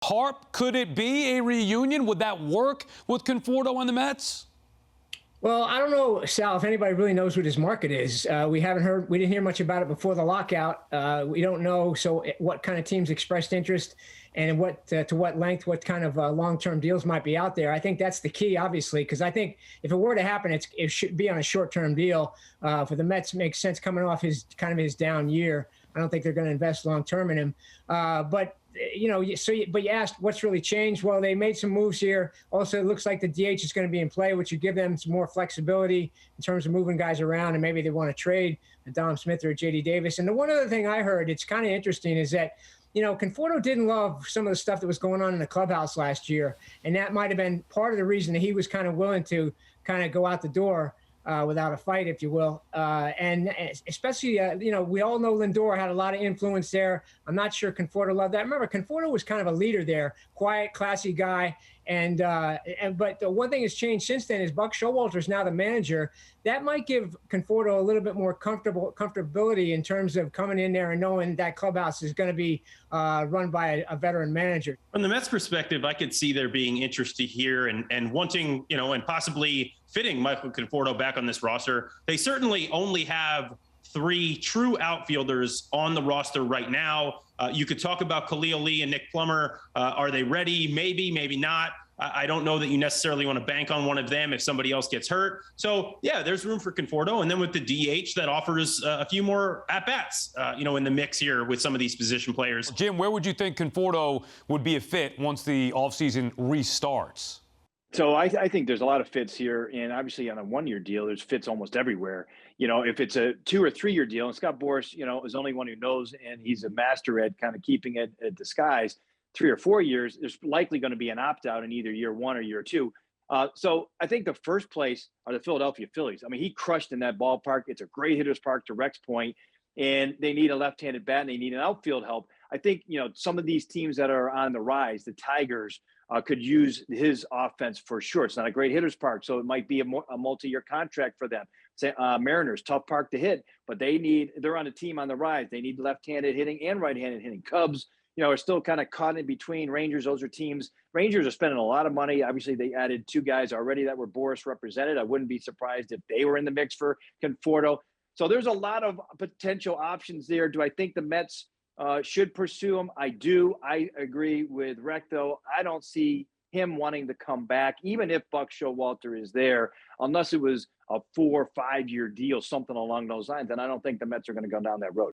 Harp, could it be a reunion? Would that work with Conforto on the Mets? Well, I don't know, Sal, if anybody really knows what his market is. We didn't hear much about it before the lockout. We don't know what kind of teams expressed interest and to what length, what kind of long-term deals might be out there. I think that's the key, obviously, because I think if it were to happen, it should be on a short-term deal. For the Mets, makes sense coming off his down year. I don't think they're going to invest long-term in him. But you asked what's really changed. Well, they made some moves here. Also, it looks like the DH is going to be in play, which would give them some more flexibility in terms of moving guys around, and maybe they want to trade Dom Smith or JD Davis. And the one other thing I heard, it's kind of interesting, is that Conforto didn't love some of the stuff that was going on in the clubhouse last year, and that might have been part of the reason that he was kind of willing to kind of go out the door without a fight, if you will. And especially, we all know Lindor had a lot of influence there. I'm not sure Conforto loved that. Remember, Conforto was kind of a leader there, quiet, classy guy. But the one thing that's changed since then is Buck Showalter is now the manager. That might give Conforto a little bit more comfortability in terms of coming in there and knowing that clubhouse is going to be run by a veteran manager. From the Mets' perspective, I could see there being interest here and wanting, and possibly fitting Michael Conforto back on this roster. They certainly only have 3 true outfielders on the roster right now. You could talk about Khalil Lee and Nick Plummer. Are they ready? Maybe, maybe not. I don't know that you necessarily want to bank on one of them if somebody else gets hurt. So, yeah, there's room for Conforto. And then with the DH, that offers a few more at-bats, in the mix here with some of these position players. Jim, where would you think Conforto would be a fit once the offseason restarts? So I think there's a lot of fits here, and obviously on a 1-year deal, there's fits almost everywhere. If it's a 2 or 3 year deal, and Scott Boras, is only one who knows, and he's a master at kind of keeping it disguised. 3 or 4 years, there's likely going to be an opt-out in either year 1 or year 2. So I think the first place are the Philadelphia Phillies. I mean, he crushed in that ballpark. It's a great hitter's park, to Rex's point, and they need a left-handed bat, and they need an outfield help. I think, some of these teams that are on the rise, the Tigers, could use his offense for sure. It's not a great hitter's park, so it might be a multi-year contract for them. Mariners, tough park to hit, but they're on a team on the rise. They need left-handed hitting and right-handed hitting. Cubs, are still kind of caught in between. Rangers, those are teams. Rangers are spending a lot of money. Obviously, they added 2 guys already that were Boras represented. I wouldn't be surprised if they were in the mix for Conforto. So there's a lot of potential options there. Do I think the Mets should pursue him? I do. I agree with Rec, though. I don't see him wanting to come back, even if Buck Showalter is there, unless it was a 4 or 5 year deal, something along those lines. And I don't think the Mets are going to go down that road.